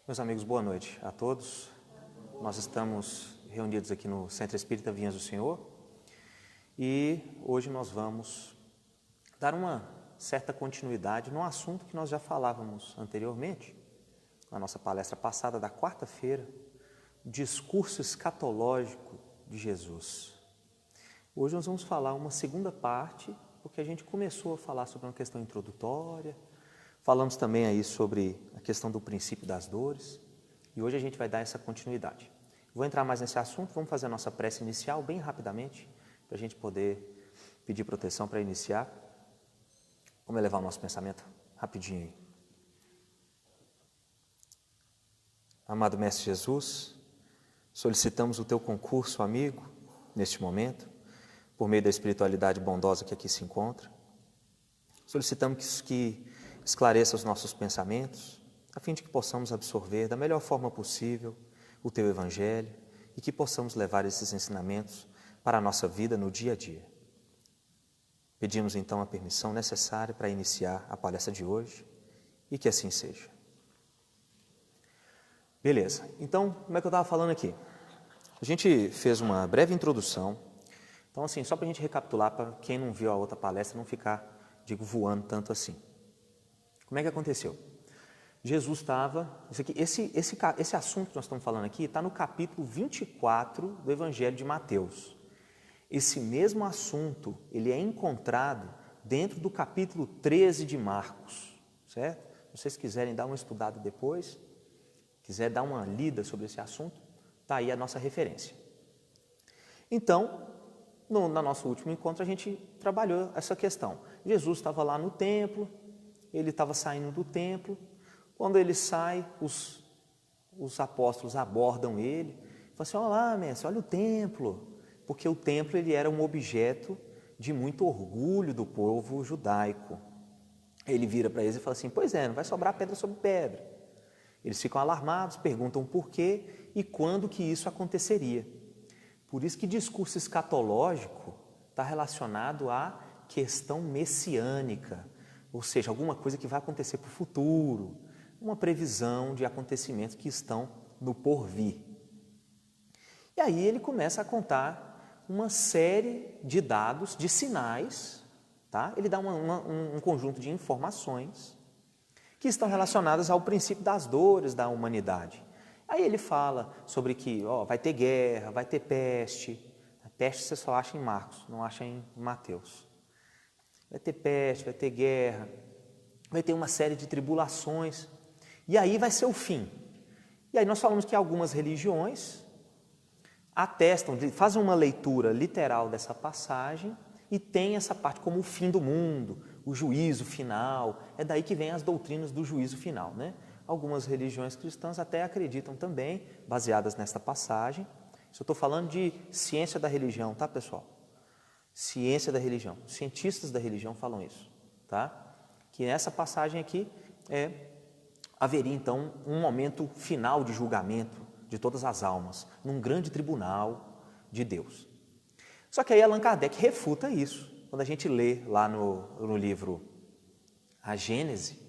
Meus amigos, boa noite a todos. Nós estamos reunidos aqui no Centro Espírita Vinhas do Senhor e hoje nós vamos dar uma certa continuidade num assunto que nós já falávamos anteriormente, na nossa palestra passada da quarta-feira, discurso escatológico de Jesus. Hoje nós vamos falar uma segunda parte, porque a gente começou a falar sobre uma questão introdutória, falamos também aí sobre a questão do princípio das dores e hoje a gente vai dar essa continuidade. Vou entrar mais nesse assunto, vamos fazer a nossa prece inicial bem rapidamente, para a gente poder pedir proteção para iniciar. Vamos elevar o nosso pensamento rapidinho aí. Amado Mestre Jesus, solicitamos o Teu concurso, amigo, neste momento, por meio da espiritualidade bondosa que aqui se encontra. Solicitamos que esclareça os nossos pensamentos, a fim de que possamos absorver da melhor forma possível o Teu Evangelho e que possamos levar esses ensinamentos para a nossa vida no dia a dia. Pedimos então a permissão necessária para iniciar a palestra de hoje e que assim seja. Beleza, então como é que eu estava falando aqui? A gente fez uma breve introdução, então assim, só para a gente recapitular, para quem não viu a outra palestra não ficar, voando tanto assim. Como é que aconteceu? Jesus estava, esse assunto que nós estamos falando aqui está no capítulo 24 do Evangelho de Mateus. Esse mesmo assunto, ele é encontrado dentro do capítulo 13 de Marcos, certo? Se vocês quiserem dar uma estudada depois, quiser dar uma lida sobre esse assunto, está aí a nossa referência. Então, no nosso último encontro, a gente trabalhou essa questão. Jesus estava lá no templo, ele estava saindo do templo. Quando ele sai, os apóstolos abordam ele, falam assim: olá, mestre, olha o templo. Porque o templo ele era um objeto de muito orgulho do povo judaico. Ele vira para eles e fala assim: pois é, não vai sobrar pedra sobre pedra. Eles ficam alarmados, perguntam por quê e quando que isso aconteceria. Por isso que discurso escatológico está relacionado à questão messiânica, ou seja, alguma coisa que vai acontecer para o futuro, uma previsão de acontecimentos que estão no porvir. E aí ele começa a contar uma série de dados, de sinais, tá? Ele dá um conjunto de informações que estão relacionadas ao princípio das dores da humanidade. Aí ele fala sobre que vai ter guerra, vai ter peste. A peste você só acha em Marcos, não acha em Mateus. Vai ter peste, vai ter guerra, vai ter uma série de tribulações, e aí vai ser o fim. E aí nós falamos que algumas religiões atestam, fazem uma leitura literal dessa passagem e tem essa parte como o fim do mundo, o juízo final. É daí que vem as doutrinas do juízo final, né? Algumas religiões cristãs até acreditam também, baseadas nesta passagem. Isso eu estou falando de ciência da religião, tá, pessoal? Ciência da religião. Os cientistas da religião falam isso, tá? Que nessa passagem aqui haveria então um momento final de julgamento de todas as almas, num grande tribunal de Deus. Só que aí Allan Kardec refuta isso. Quando a gente lê lá no livro A Gênese,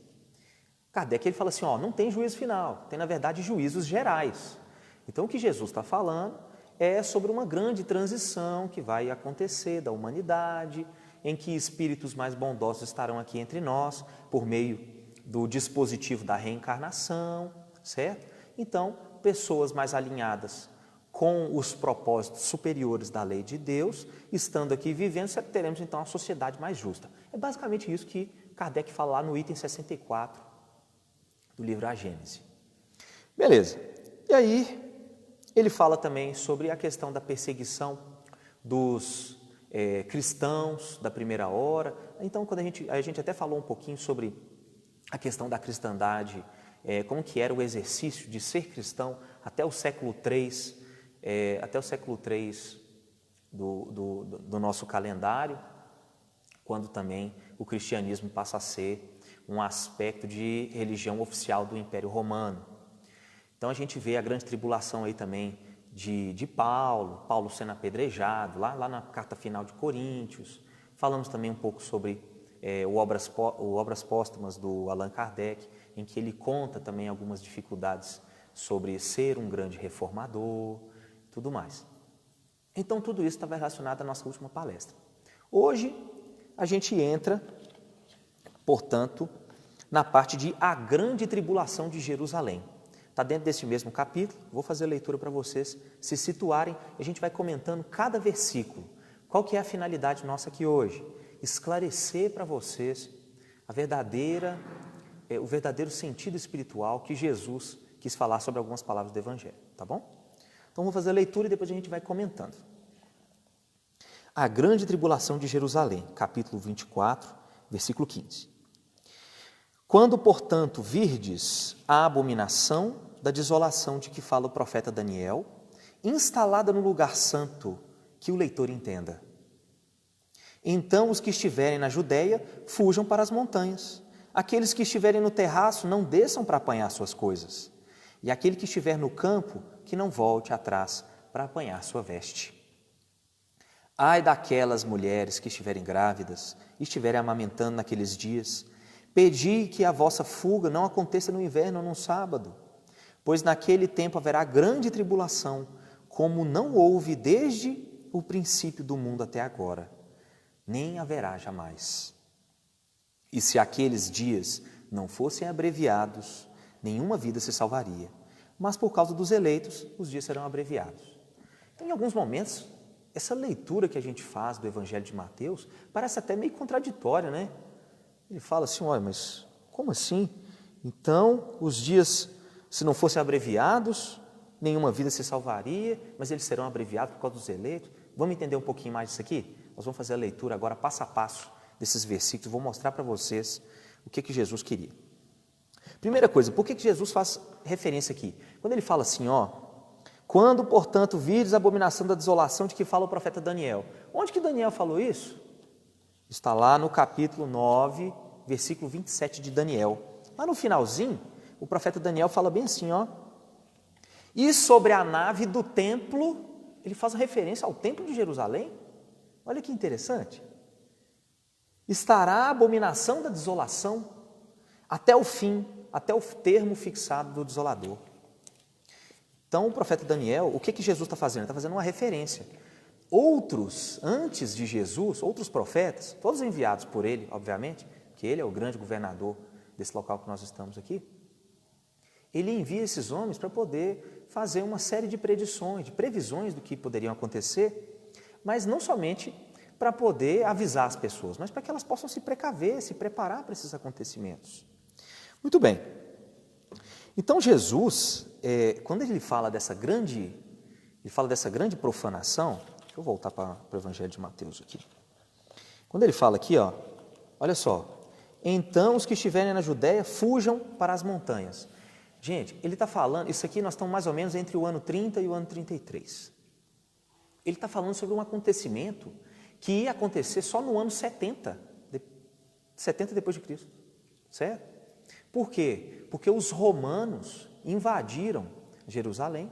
Kardec ele fala assim, não tem juízo final, tem na verdade juízos gerais. Então o que Jesus está falando é sobre uma grande transição que vai acontecer da humanidade, em que espíritos mais bondosos estarão aqui entre nós, por meio do dispositivo da reencarnação, certo? Então, pessoas mais alinhadas com os propósitos superiores da lei de Deus, estando aqui vivendo, teremos então uma sociedade mais justa. É basicamente isso que Kardec fala lá no item 64 do livro A Gênese. Beleza. E aí, ele fala também sobre a questão da perseguição dos cristãos da primeira hora. Então, quando a gente até falou um pouquinho sobre a questão da cristandade, como que era o exercício de ser cristão até o século III, do nosso calendário, quando também o cristianismo passa a ser um aspecto de religião oficial do Império Romano. Então a gente vê a grande tribulação aí também de Paulo sendo apedrejado, lá na carta final de Coríntios. Falamos também um pouco sobre o Obras Póstumas do Allan Kardec, em que ele conta também algumas dificuldades sobre ser um grande reformador, tudo mais. Então, tudo isso estava relacionado à nossa última palestra. Hoje, a gente entra, portanto, na parte de a grande tribulação de Jerusalém. Está dentro desse mesmo capítulo, vou fazer a leitura para vocês se situarem, e a gente vai comentando cada versículo. Qual que é a finalidade nossa aqui hoje? Esclarecer para vocês o verdadeiro sentido espiritual que Jesus quis falar sobre algumas palavras do Evangelho, tá bom? Então, vou fazer a leitura e depois a gente vai comentando. A grande tribulação de Jerusalém, capítulo 24, versículo 15. Quando, portanto, virdes a abominação da desolação de que fala o profeta Daniel, instalada no lugar santo, que o leitor entenda. Então, os que estiverem na Judéia, fujam para as montanhas. Aqueles que estiverem no terraço, não desçam para apanhar suas coisas. E aquele que estiver no campo, que não volte atrás para apanhar sua veste. Ai daquelas mulheres que estiverem grávidas e estiverem amamentando naqueles dias, pedi que a vossa fuga não aconteça no inverno ou no sábado, pois naquele tempo haverá grande tribulação, como não houve desde o princípio do mundo até agora, nem haverá jamais. E se aqueles dias não fossem abreviados, nenhuma vida se salvaria, mas por causa dos eleitos, os dias serão abreviados. Então, em alguns momentos, essa leitura que a gente faz do Evangelho de Mateus parece até meio contraditória, né? Ele fala assim, olha, mas como assim? Então, os dias, se não fossem abreviados, nenhuma vida se salvaria, mas eles serão abreviados por causa dos eleitos. Vamos entender um pouquinho mais disso aqui? Nós vamos fazer a leitura agora passo a passo desses versículos, vou mostrar para vocês o que Jesus queria. Primeira coisa, por que Jesus faz referência aqui? Quando ele fala assim, quando, portanto, virdes a abominação da desolação de que fala o profeta Daniel. Onde que Daniel falou isso? Está lá no capítulo 9, versículo 27 de Daniel. Lá no finalzinho, o profeta Daniel fala bem assim, E sobre a nave do templo, ele faz referência ao templo de Jerusalém. Olha que interessante. Estará a abominação da desolação até o fim, até o termo fixado do desolador. Então, o profeta Daniel, o que Jesus está fazendo? Ele está fazendo uma referência. Outros, antes de Jesus, outros profetas, todos enviados por ele, obviamente, que ele é o grande governador desse local que nós estamos aqui, ele envia esses homens para poder fazer uma série de predições, de previsões do que poderiam acontecer, mas não somente para poder avisar as pessoas, mas para que elas possam se precaver, se preparar para esses acontecimentos. Muito bem. Então, Jesus, quando ele fala dessa grande profanação, deixa eu voltar para o Evangelho de Mateus aqui. Quando ele fala aqui, olha só, então os que estiverem na Judéia fujam para as montanhas. Gente, ele está falando, isso aqui nós estamos mais ou menos entre o ano 30 e o ano 33. Ele está falando sobre um acontecimento que ia acontecer só no ano 70 depois de Cristo, certo? Por quê? Porque os romanos invadiram Jerusalém,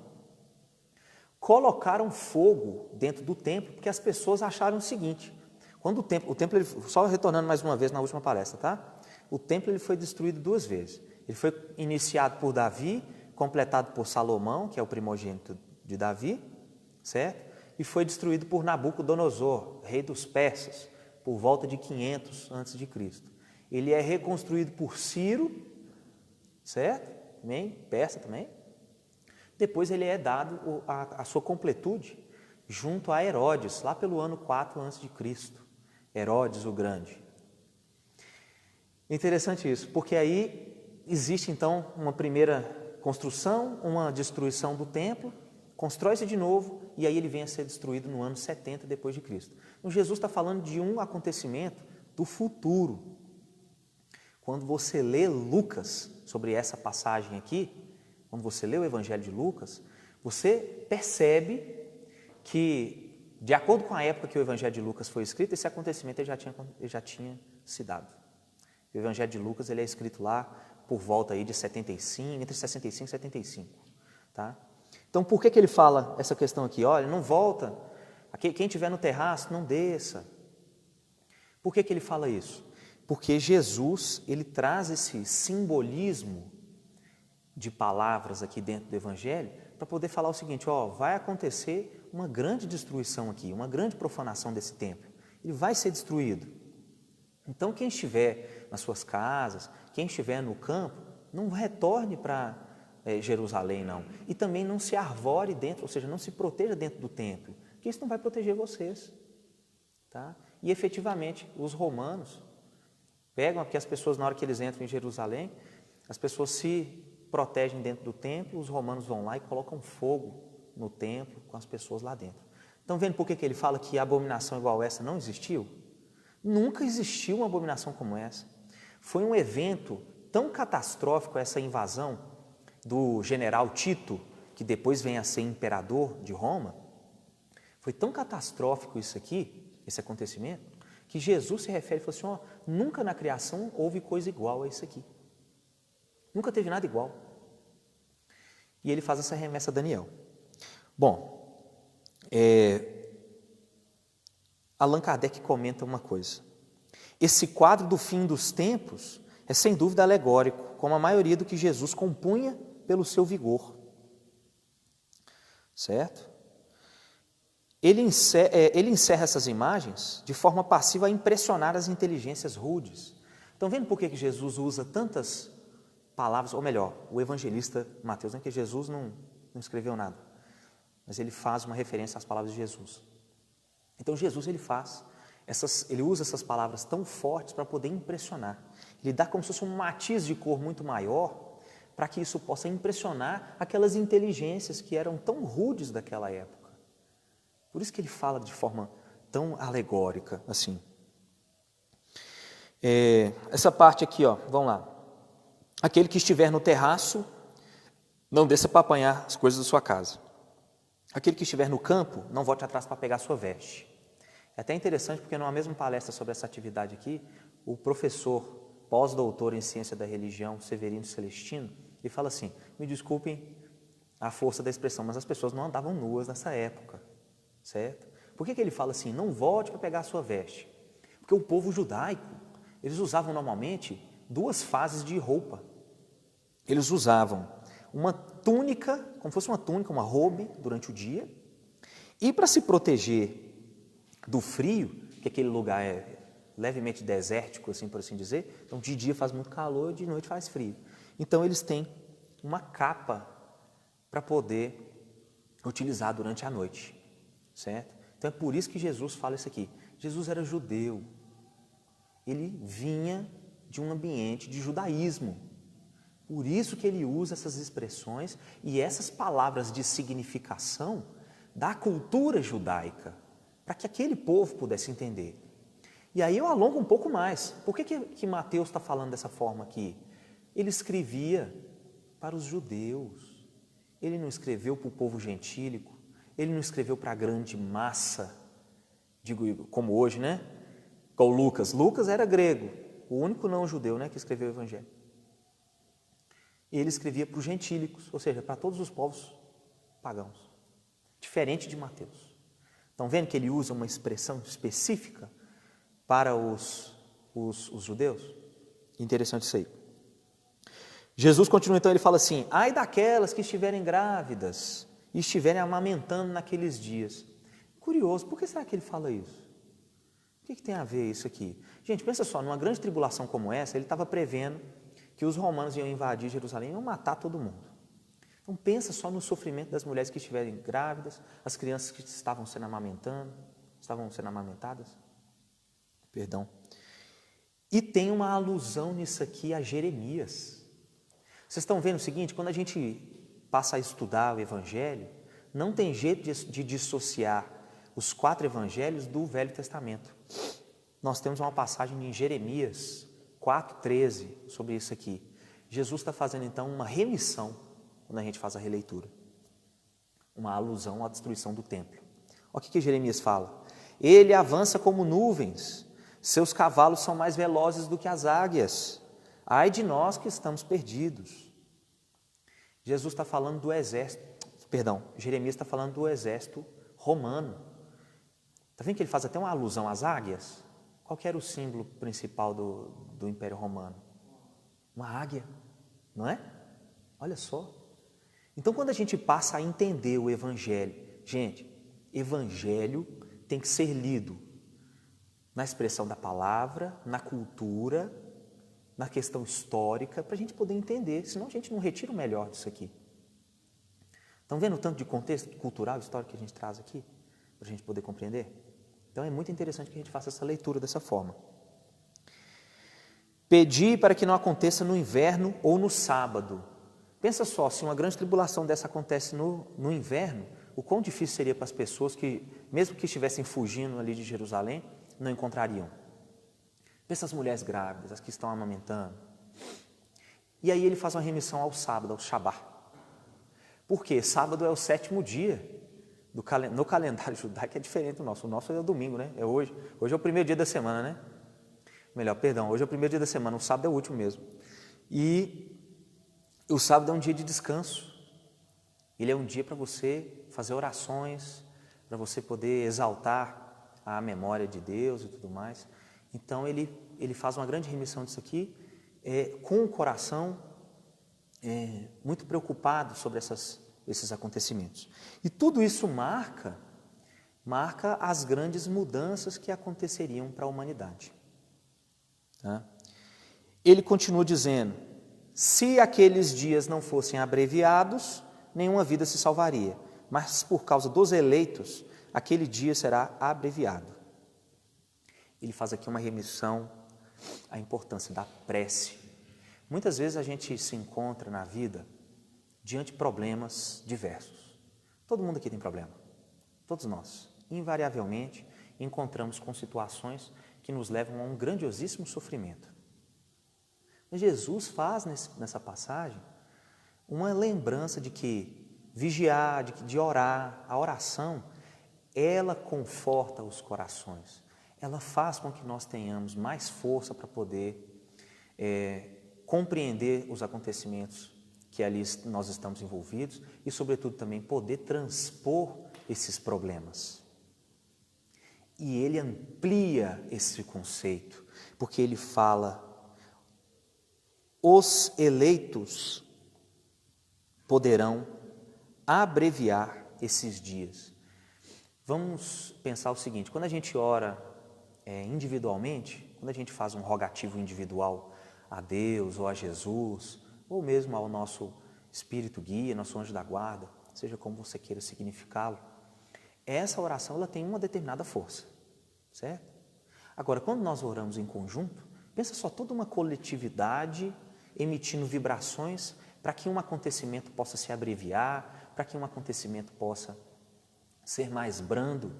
colocaram fogo dentro do templo, porque as pessoas acharam o seguinte, quando o templo só retornando mais uma vez na última palestra, tá? O templo ele foi destruído 2 vezes. Ele foi iniciado por Davi, completado por Salomão, que é o primogênito de Davi, certo? E foi destruído por Nabucodonosor, rei dos persas, por volta de 500 a.C. Ele é reconstruído por Ciro, certo? Também, persa também. Depois ele é dado a sua completude junto a Herodes, lá pelo ano 4 a.C., Herodes o Grande. Interessante isso, porque aí existe então uma primeira construção, uma destruição do templo, constrói-se de novo e aí ele vem a ser destruído no ano 70 depois de Cristo. Então Jesus está falando de um acontecimento do futuro. Quando você lê Lucas sobre essa passagem aqui, quando você lê o Evangelho de Lucas, você percebe que, de acordo com a época que o Evangelho de Lucas foi escrito, esse acontecimento ele já tinha se dado. O Evangelho de Lucas ele é escrito lá por volta aí de 75, entre 65 e 75. Tá? Então, por que ele fala essa questão aqui? Olha, não volta, quem estiver no terraço, não desça. Por que ele fala isso? Porque Jesus, ele traz esse simbolismo de palavras aqui dentro do Evangelho para poder falar o seguinte, ó, vai acontecer uma grande destruição aqui, uma grande profanação desse templo. Ele vai ser destruído. Então, quem estiver nas suas casas, quem estiver no campo, não retorne para Jerusalém, não. E também não se arvore dentro, ou seja, não se proteja dentro do templo, porque isso não vai proteger vocês. Tá? E, efetivamente, os romanos pegam, porque as pessoas, na hora que eles entram em Jerusalém, as pessoas se protegem dentro do templo, os romanos vão lá e colocam fogo no templo com as pessoas lá dentro. Estão vendo por que ele fala que a abominação igual essa não existiu? Nunca existiu uma abominação como essa. Foi um evento tão catastrófico, essa invasão do general Tito, que depois vem a ser imperador de Roma. Foi tão catastrófico isso aqui, esse acontecimento, que Jesus se refere e fala assim, ó, nunca na criação houve coisa igual a isso aqui. Nunca teve nada igual. E ele faz essa remessa a Daniel. Bom, Allan Kardec comenta uma coisa. Esse quadro do fim dos tempos é sem dúvida alegórico, como a maioria do que Jesus compunha pelo seu vigor. Certo? Ele encerra essas imagens de forma passiva a impressionar as inteligências rudes. Estão vendo por que Jesus usa tantas palavras, ou melhor, o evangelista Mateus, não é que Jesus não escreveu nada, mas ele faz uma referência às palavras de Jesus. Então Jesus ele usa essas palavras tão fortes para poder impressionar. Ele dá como se fosse um matiz de cor muito maior para que isso possa impressionar aquelas inteligências que eram tão rudes daquela época. Por isso que ele fala de forma tão alegórica assim. Essa parte aqui, ó, vamos lá. Aquele que estiver no terraço, não desça para apanhar as coisas da sua casa. Aquele que estiver no campo, não volte atrás para pegar a sua veste. É até interessante porque numa mesma palestra sobre essa atividade aqui, o professor pós-doutor em ciência da religião, Severino Celestino, ele fala assim, me desculpem a força da expressão, mas as pessoas não andavam nuas nessa época, certo? Por que ele fala assim, não volte para pegar a sua veste? Porque o povo judaico, eles usavam normalmente 2 fases de roupa. Eles usavam uma túnica, como fosse uma túnica, uma robe durante o dia, e para se proteger do frio, que aquele lugar é levemente desértico, assim por assim dizer, então de dia faz muito calor e de noite faz frio. Então eles têm uma capa para poder utilizar durante a noite, certo? Então é por isso que Jesus fala isso aqui. Jesus era judeu, ele vinha de um ambiente de judaísmo. Por isso que ele usa essas expressões e essas palavras de significação da cultura judaica, para que aquele povo pudesse entender. E aí eu alongo um pouco mais. Por que Mateus está falando dessa forma aqui? Ele escrevia para os judeus. Ele não escreveu para o povo gentílico. Ele não escreveu para a grande massa, digo, como hoje, né? Com Lucas. Lucas era grego, o único não judeu, né, que escreveu o Evangelho. Ele escrevia para os gentílicos, ou seja, para todos os povos pagãos. Diferente de Mateus. Estão vendo que ele usa uma expressão específica para os judeus? Interessante isso aí. Jesus continua então, ele fala assim, ai daquelas que estiverem grávidas e estiverem amamentando naqueles dias. Curioso, por que será que ele fala isso? O que tem a ver isso aqui? Gente, pensa só, numa grande tribulação como essa, ele estava prevendo que os romanos iam invadir Jerusalém e iam matar todo mundo. Então pensa só no sofrimento das mulheres que estiverem grávidas, as crianças que estavam sendo amamentadas. Perdão. E tem uma alusão nisso aqui a Jeremias. Vocês estão vendo o seguinte, quando a gente passa a estudar o Evangelho, não tem jeito de dissociar os 4 Evangelhos do Velho Testamento. Nós temos uma passagem em Jeremias 4,13 sobre isso aqui. Jesus está fazendo então uma remissão quando a gente faz a releitura. Uma alusão à destruição do templo. Olha o que Jeremias fala. Ele avança como nuvens, seus cavalos são mais velozes do que as águias. Ai de nós que estamos perdidos. Jesus está falando do exército, Jeremias está falando do exército romano. Está vendo que ele faz até uma alusão às águias? Qual que era o símbolo principal do Império Romano? Uma águia, não é? Olha só. Então, quando a gente passa a entender o Evangelho, gente, Evangelho tem que ser lido na expressão da palavra, na cultura, na questão histórica, para a gente poder entender, senão a gente não retira o melhor disso aqui. Estão vendo o tanto de contexto cultural, histórico que a gente traz aqui, para a gente poder compreender? Então é muito interessante que a gente faça essa leitura dessa forma. Pedir para que não aconteça no inverno ou no sábado. Pensa só, se uma grande tribulação dessa acontece no inverno, o quão difícil seria para as pessoas que, mesmo que estivessem fugindo ali de Jerusalém, não encontrariam. Pensa as mulheres grávidas, as que estão amamentando. E aí ele faz uma remissão ao sábado, ao Shabá. Por quê? Sábado é o 7º dia. No calendário judaico é diferente do nosso. O nosso é o domingo, né? É hoje. Hoje é o primeiro dia da semana, né? Hoje é o primeiro dia da semana. O sábado é o último mesmo. E o sábado é um dia de descanso. Ele é um dia para você fazer orações, para você poder exaltar a memória de Deus e tudo mais. Então, ele faz uma grande remissão disso aqui, com o coração muito preocupado sobre esses acontecimentos. E tudo isso marca as grandes mudanças que aconteceriam para a humanidade. Tá? Ele continua dizendo, se aqueles dias não fossem abreviados, nenhuma vida se salvaria, mas por causa dos eleitos, aquele dia será abreviado. Ele faz aqui uma remissão à importância da prece. Muitas vezes a gente se encontra na vida diante de problemas diversos. Todo mundo aqui tem problema. Todos nós, invariavelmente, encontramos com situações que nos levam a um grandiosíssimo sofrimento. Mas Jesus faz nessa passagem uma lembrança de que vigiar, de orar, a oração, ela conforta os corações. Ela faz com que nós tenhamos mais força para poder compreender os acontecimentos que ali nós estamos envolvidos e, sobretudo, também poder transpor esses problemas. E ele amplia esse conceito, porque ele fala, os eleitos poderão abreviar esses dias. Vamos pensar o seguinte, quando a gente ora individualmente, quando a gente faz um rogativo individual a Deus ou a Jesus, ou mesmo ao nosso Espírito Guia, nosso anjo da guarda, seja como você queira significá-lo, essa oração ela tem uma determinada força, certo? Agora, quando nós oramos em conjunto, pensa só, toda uma coletividade emitindo vibrações para que um acontecimento possa se abreviar, para que um acontecimento possa ser mais brando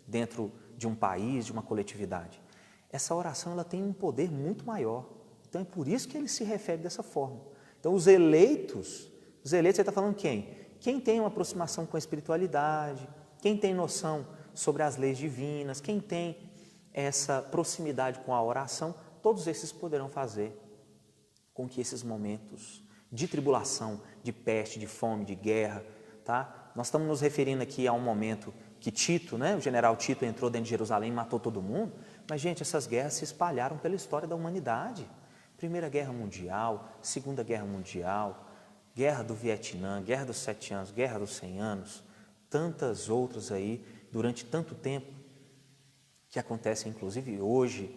dentro de um país, de uma coletividade. Essa oração ela tem um poder muito maior. Então é por isso que ele se refere dessa forma. Então os eleitos, ele está falando quem? Quem tem uma aproximação com a espiritualidade, quem tem noção sobre as leis divinas, quem tem essa proximidade com a oração, todos esses poderão fazer com que esses momentos de tribulação, de peste, de fome, de guerra, tá? Nós estamos nos referindo aqui a um momento que Tito, o general Tito entrou dentro de Jerusalém e matou todo mundo, mas, gente, essas guerras se espalharam pela história da humanidade. Primeira Guerra Mundial, Segunda Guerra Mundial, Guerra do Vietnã, Guerra dos 7 anos, Guerra dos 100 anos, tantas outras aí, durante tanto tempo, que acontecem inclusive hoje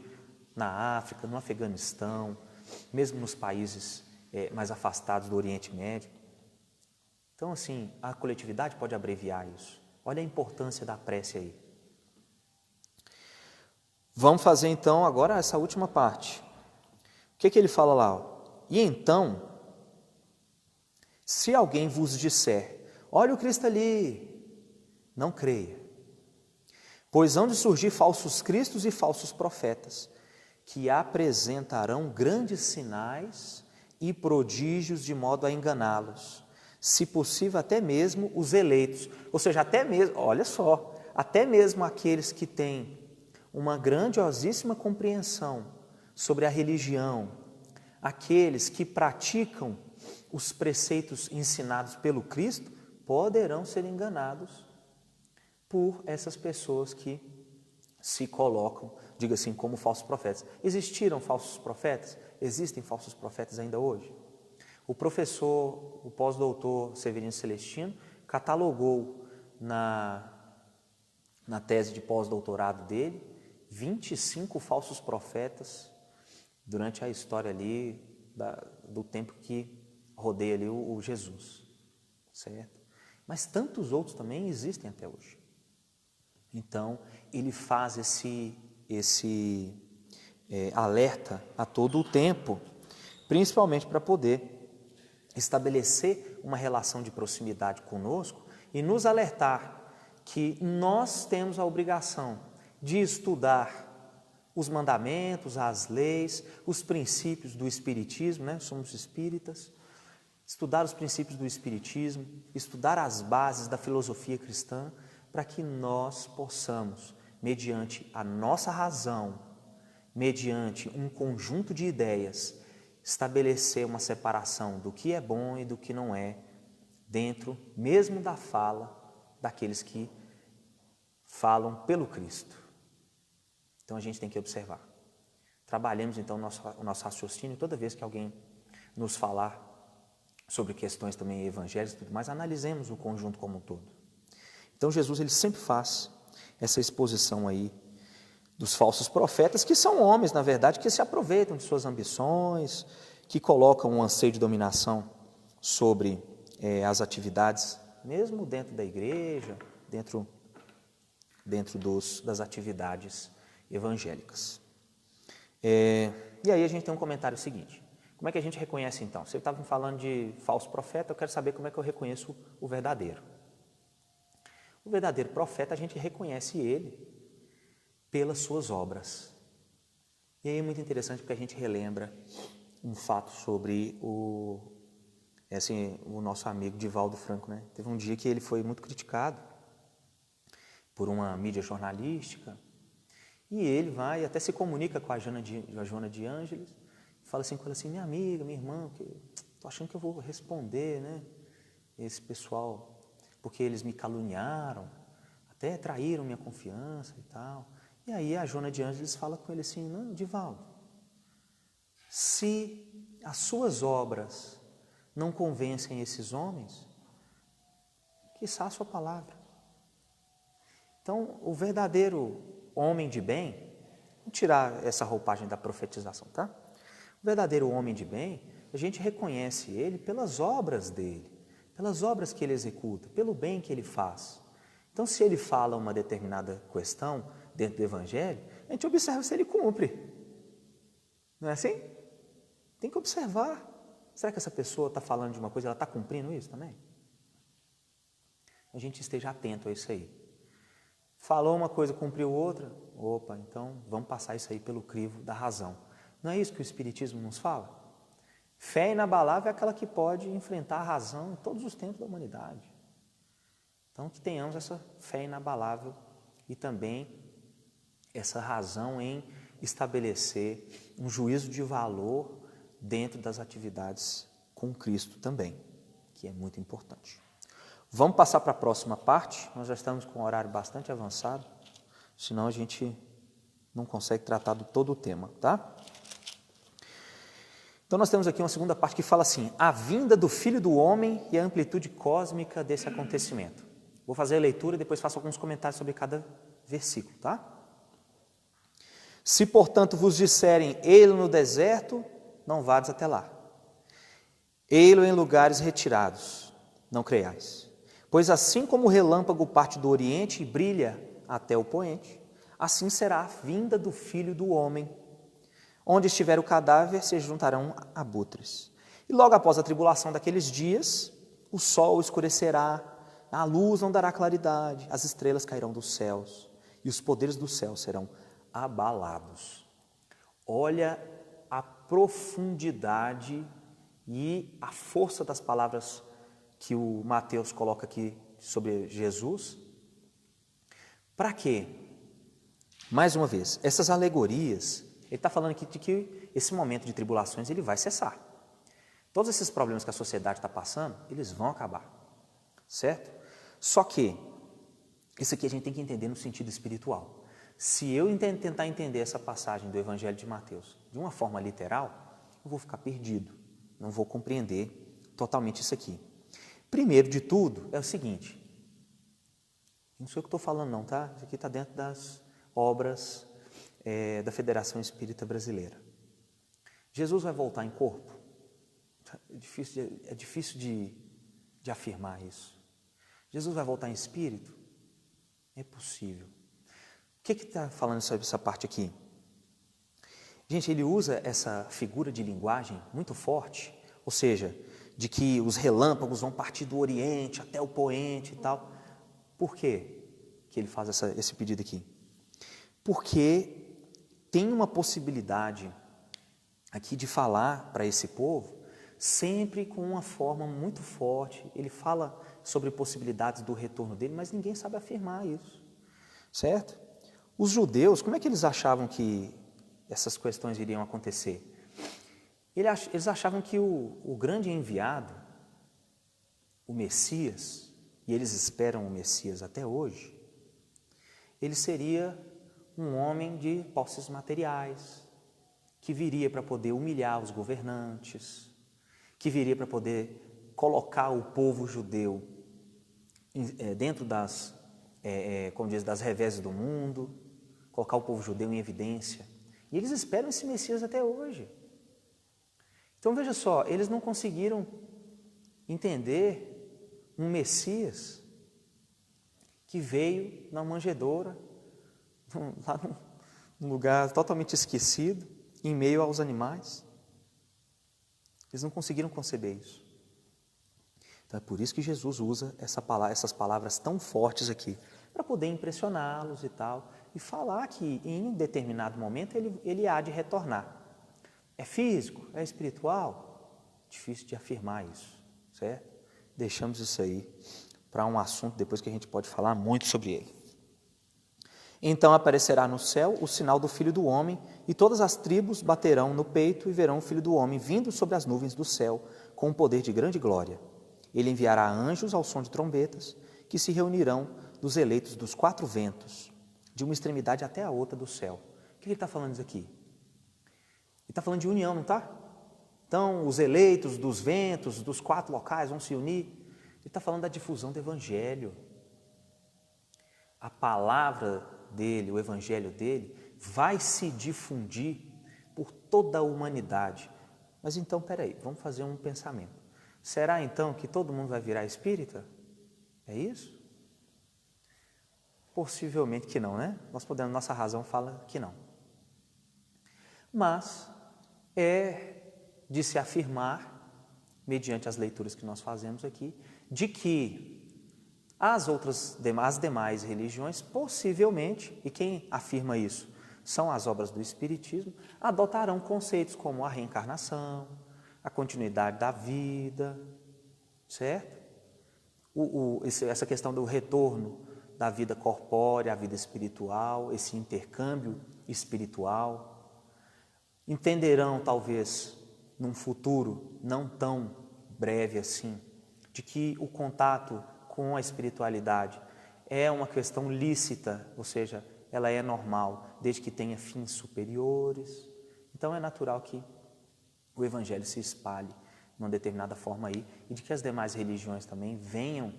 na África, no Afeganistão, mesmo nos países mais afastados do Oriente Médio. Então, assim, a coletividade pode abreviar isso. Olha a importância da prece aí. Vamos fazer então agora essa última parte. O que ele fala lá? E então, se alguém vos disser, olha o Cristo ali, não creia. Pois hão de surgir falsos cristos e falsos profetas, que apresentarão grandes sinais e prodígios de modo a enganá-los, se possível até mesmo os eleitos, ou seja, até mesmo, olha só, até mesmo aqueles que têm uma grandiosíssima compreensão sobre a religião, aqueles que praticam os preceitos ensinados pelo Cristo, poderão ser enganados por essas pessoas que se colocam diga assim, como falsos profetas. Existiram falsos profetas? Existem falsos profetas ainda hoje? O professor, o pós-doutor Severino Celestino, catalogou na tese de pós-doutorado dele 25 falsos profetas durante a história ali do tempo que rodeia ali o Jesus, certo? Mas tantos outros também existem até hoje. Então, ele faz esse alerta a todo o tempo, principalmente para poder estabelecer uma relação de proximidade conosco e nos alertar que nós temos a obrigação de estudar os mandamentos, as leis, os princípios do Espiritismo, né? Somos espíritas, estudar os princípios do Espiritismo, estudar as bases da filosofia cristã, para que nós possamos, mediante a nossa razão, mediante um conjunto de ideias, estabelecer uma separação do que é bom e do que não é, dentro mesmo da fala daqueles que falam pelo Cristo. Então a gente tem que observar. Trabalhemos então o nosso raciocínio toda vez que alguém nos falar sobre questões também evangélicas e tudo mais, analisemos o conjunto como um todo. Então Jesus ele sempre faz essa exposição aí dos falsos profetas, que são homens, na verdade, que se aproveitam de suas ambições, que colocam um anseio de dominação sobre as atividades, mesmo dentro da igreja, dentro das atividades evangélicas. E aí a gente tem um comentário seguinte: como é que a gente reconhece então? Você estava falando de falso profeta, eu quero saber como é que eu reconheço o verdadeiro. O verdadeiro profeta, a gente reconhece ele pelas suas obras. E aí é muito interessante porque a gente relembra um fato sobre o nosso amigo Divaldo Franco, né? Teve um dia que ele foi muito criticado por uma mídia jornalística, e ele vai e até se comunica com a Joana de Ângeles, fala assim com ela assim: minha amiga, minha irmã, estou achando que eu vou responder, né, esse pessoal, porque eles me caluniaram, até traíram minha confiança e tal. E aí a Joana de Ângeles fala com ele assim: não, Divaldo, se as suas obras não convencem esses homens, quiçá a sua palavra. Então, o verdadeiro homem de bem, vamos tirar essa roupagem da profetização, tá? O verdadeiro homem de bem, a gente reconhece ele pelas obras dele, pelas obras que ele executa, pelo bem que ele faz. Então, se ele fala uma determinada questão dentro do Evangelho, a gente observa se ele cumpre. Não é assim? Tem que observar. Será que essa pessoa está falando de uma coisa e ela está cumprindo isso também? A gente esteja atento a isso aí. Falou uma coisa, cumpriu outra, opa, então vamos passar isso aí pelo crivo da razão. Não é isso que o Espiritismo nos fala? Fé inabalável é aquela que pode enfrentar a razão em todos os tempos da humanidade. Então, que tenhamos essa fé inabalável e também essa razão em estabelecer um juízo de valor dentro das atividades com Cristo também, que é muito importante. Vamos passar para a próxima parte, nós já estamos com um horário bastante avançado, senão a gente não consegue tratar de todo o tema, tá? Então nós temos aqui uma segunda parte que fala assim: a vinda do Filho do Homem e a amplitude cósmica desse acontecimento. Vou fazer a leitura e depois faço alguns comentários sobre cada versículo, tá? Se, portanto, vos disserem, ei-lo no deserto, não vades até lá. Ei-lo em lugares retirados, não creiais. Pois assim como o relâmpago parte do oriente e brilha até o poente, assim será a vinda do Filho do Homem. Onde estiver o cadáver, se juntarão abutres. E logo após a tribulação daqueles dias, o sol escurecerá, a luz não dará claridade, as estrelas cairão dos céus, e os poderes do céu serão abalados. Olha a profundidade e a força das palavras que o Mateus coloca aqui sobre Jesus. Para quê? Mais uma vez, essas alegorias, ele está falando aqui de que esse momento de tribulações ele vai cessar. Todos esses problemas que a sociedade está passando, eles vão acabar, certo? Só que, isso aqui a gente tem que entender no sentido espiritual. Se eu tentar entender essa passagem do Evangelho de Mateus de uma forma literal, eu vou ficar perdido, não vou compreender totalmente isso aqui. Primeiro de tudo é o seguinte, não sei o que estou falando não, tá? Isso aqui está dentro das obras da Federação Espírita Brasileira. Jesus vai voltar em corpo? É difícil de afirmar isso. Jesus vai voltar em espírito? É possível. O que está falando sobre essa parte aqui? Gente, ele usa essa figura de linguagem muito forte, ou seja, de que os relâmpagos vão partir do Oriente até o Poente e tal. Por quê que ele faz esse pedido aqui? Porque tem uma possibilidade aqui de falar para esse povo sempre com uma forma muito forte. Ele fala sobre possibilidades do retorno dele, mas ninguém sabe afirmar isso, certo? Os judeus, como é que eles achavam que essas questões iriam acontecer? Eles achavam que o grande enviado, o Messias, e eles esperam o Messias até hoje, ele seria um homem de posses materiais, que viria para poder humilhar os governantes, que viria para poder colocar o povo judeu dentro das, como diz, das reveses do mundo, colocar o povo judeu em evidência. E eles esperam esse Messias até hoje. Então veja só, eles não conseguiram entender um Messias que veio na manjedoura, lá num lugar totalmente esquecido, em meio aos animais. Eles não conseguiram conceber isso. Então é por isso que Jesus usa essas palavras tão fortes aqui, para poder impressioná-los e tal, e falar que em um determinado momento ele há de retornar. É físico? É espiritual? Difícil de afirmar isso, certo? Deixamos isso aí para um assunto depois que a gente pode falar muito sobre ele. Então aparecerá no céu o sinal do Filho do Homem, e todas as tribos baterão no peito e verão o Filho do Homem vindo sobre as nuvens do céu, com um poder de grande glória. Ele enviará anjos ao som de trombetas, que se reunirão dos eleitos dos 4 ventos, de uma extremidade até a outra do céu. O que ele está falando isso aqui? Ele está falando de união, não está? Então, os eleitos dos ventos, dos 4 locais vão se unir. Ele está falando da difusão do Evangelho. A palavra dele, o Evangelho dele, vai se difundir por toda a humanidade. Mas então, peraí, vamos fazer um pensamento. Será então que todo mundo vai virar espírita? É isso? Possivelmente que não, né? Nossa razão fala que não. Mas é de se afirmar, mediante as leituras que nós fazemos aqui, de que as demais religiões, possivelmente, e quem afirma isso são as obras do Espiritismo, adotarão conceitos como a reencarnação, a continuidade da vida, certo? Essa questão do retorno da vida corpórea à vida espiritual, esse intercâmbio espiritual. Entenderão, talvez, num futuro não tão breve assim, de que o contato com a espiritualidade é uma questão lícita, ou seja, ela é normal, desde que tenha fins superiores. Então é natural que o Evangelho se espalhe de uma determinada forma aí, e de que as demais religiões também venham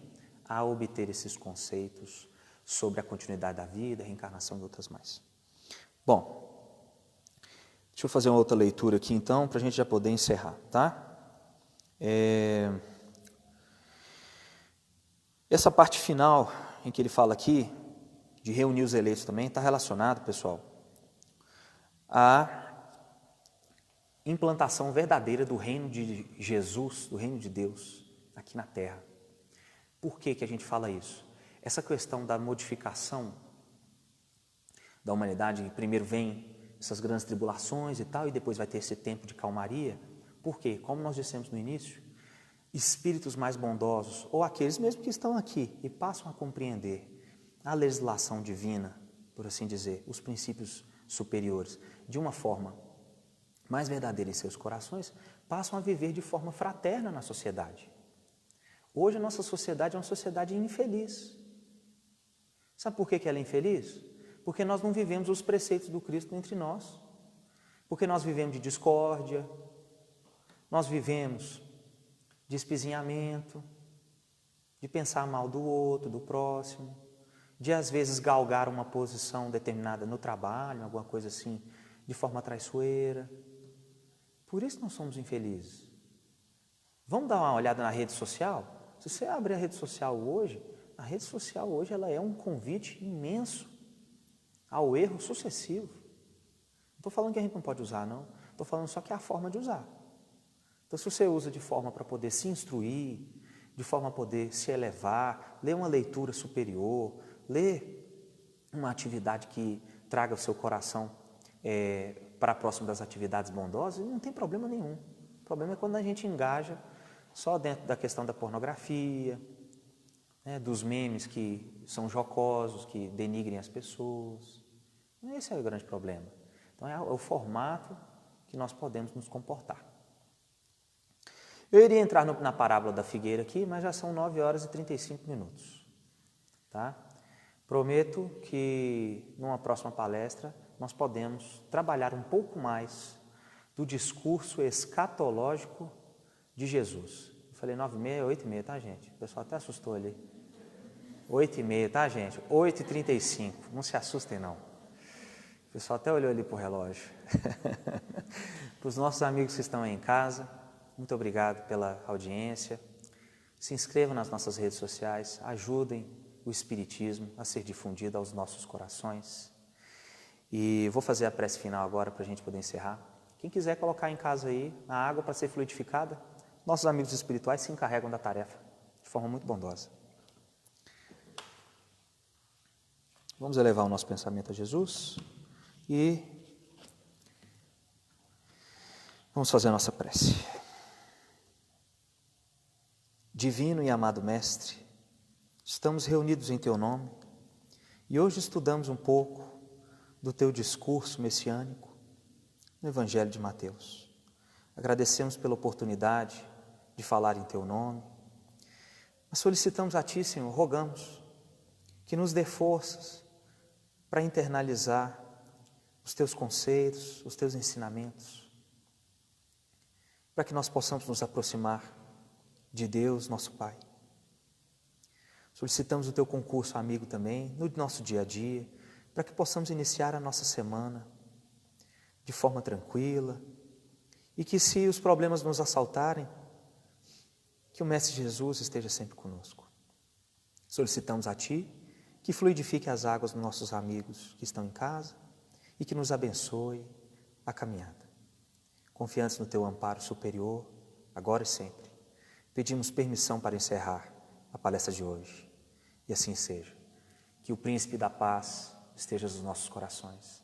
a obter esses conceitos sobre a continuidade da vida, a reencarnação e outras mais. Bom, deixa eu fazer uma outra leitura aqui então, para a gente já poder encerrar, tá? Essa parte final em que ele fala aqui, de reunir os eleitos também, está relacionado, pessoal, à implantação verdadeira do reino de Jesus, do reino de Deus, aqui na Terra. Por que a gente fala isso? Essa questão da modificação da humanidade, primeiro vem essas grandes tribulações e tal, e depois vai ter esse tempo de calmaria. Por quê? Como nós dissemos no início, espíritos mais bondosos, ou aqueles mesmo que estão aqui e passam a compreender a legislação divina, por assim dizer, os princípios superiores, de uma forma mais verdadeira em seus corações, passam a viver de forma fraterna na sociedade. Hoje a nossa sociedade é uma sociedade infeliz. Sabe por que ela é infeliz? Porque nós não vivemos os preceitos do Cristo entre nós. Porque nós vivemos de discórdia, nós vivemos de espizinhamento, de pensar mal do outro, do próximo, de às vezes galgar uma posição determinada no trabalho, alguma coisa assim, de forma traiçoeira. Por isso nós somos infelizes. Vamos dar uma olhada na rede social? Se você abrir a rede social hoje, a rede social hoje ela é um convite imenso ao erro sucessivo. Não estou falando que a gente não pode usar, não. Estou falando só que é a forma de usar. Então, se você usa de forma para poder se instruir, de forma a poder se elevar, ler uma leitura superior, ler uma atividade que traga o seu coração para próximo das atividades bondosas, não tem problema nenhum. O problema é quando a gente engaja só dentro da questão da pornografia, né, dos memes que são jocosos, que denigrem as pessoas. Esse é o grande problema. Então, é o formato que nós podemos nos comportar. Eu iria entrar na parábola da figueira aqui, mas já são 9 horas e 35 minutos. Tá? Prometo que numa próxima palestra nós podemos trabalhar um pouco mais do discurso escatológico de Jesus. Eu falei 9h30, 8h30, tá, gente? O pessoal até assustou ali. 8h30, tá, gente? 8h35, não se assustem, não. O pessoal até olhou ali para o relógio. Para os nossos amigos que estão aí em casa, muito obrigado pela audiência. Se inscrevam nas nossas redes sociais, ajudem o Espiritismo a ser difundido aos nossos corações. E vou fazer a prece final agora para a gente poder encerrar. Quem quiser colocar em casa aí a água para ser fluidificada, nossos amigos espirituais se encarregam da tarefa de forma muito bondosa. Vamos elevar o nosso pensamento a Jesus e vamos fazer a nossa prece. Divino e amado Mestre, estamos reunidos em Teu nome e hoje estudamos um pouco do Teu discurso messiânico no Evangelho de Mateus. Agradecemos pela oportunidade de falar em Teu nome, mas solicitamos a Ti, Senhor, rogamos que nos dê forças para internalizar os Teus conceitos, os Teus ensinamentos, para que nós possamos nos aproximar de Deus, nosso Pai. Solicitamos o Teu concurso amigo também, no nosso dia a dia, para que possamos iniciar a nossa semana de forma tranquila e que, se os problemas nos assaltarem, que o Mestre Jesus esteja sempre conosco. Solicitamos a Ti que fluidifique as águas dos nossos amigos que estão em casa e que nos abençoe a caminhada. Confiantes no Teu amparo superior, agora e sempre, pedimos permissão para encerrar a palestra de hoje. E assim seja. Que o Príncipe da Paz esteja nos nossos corações.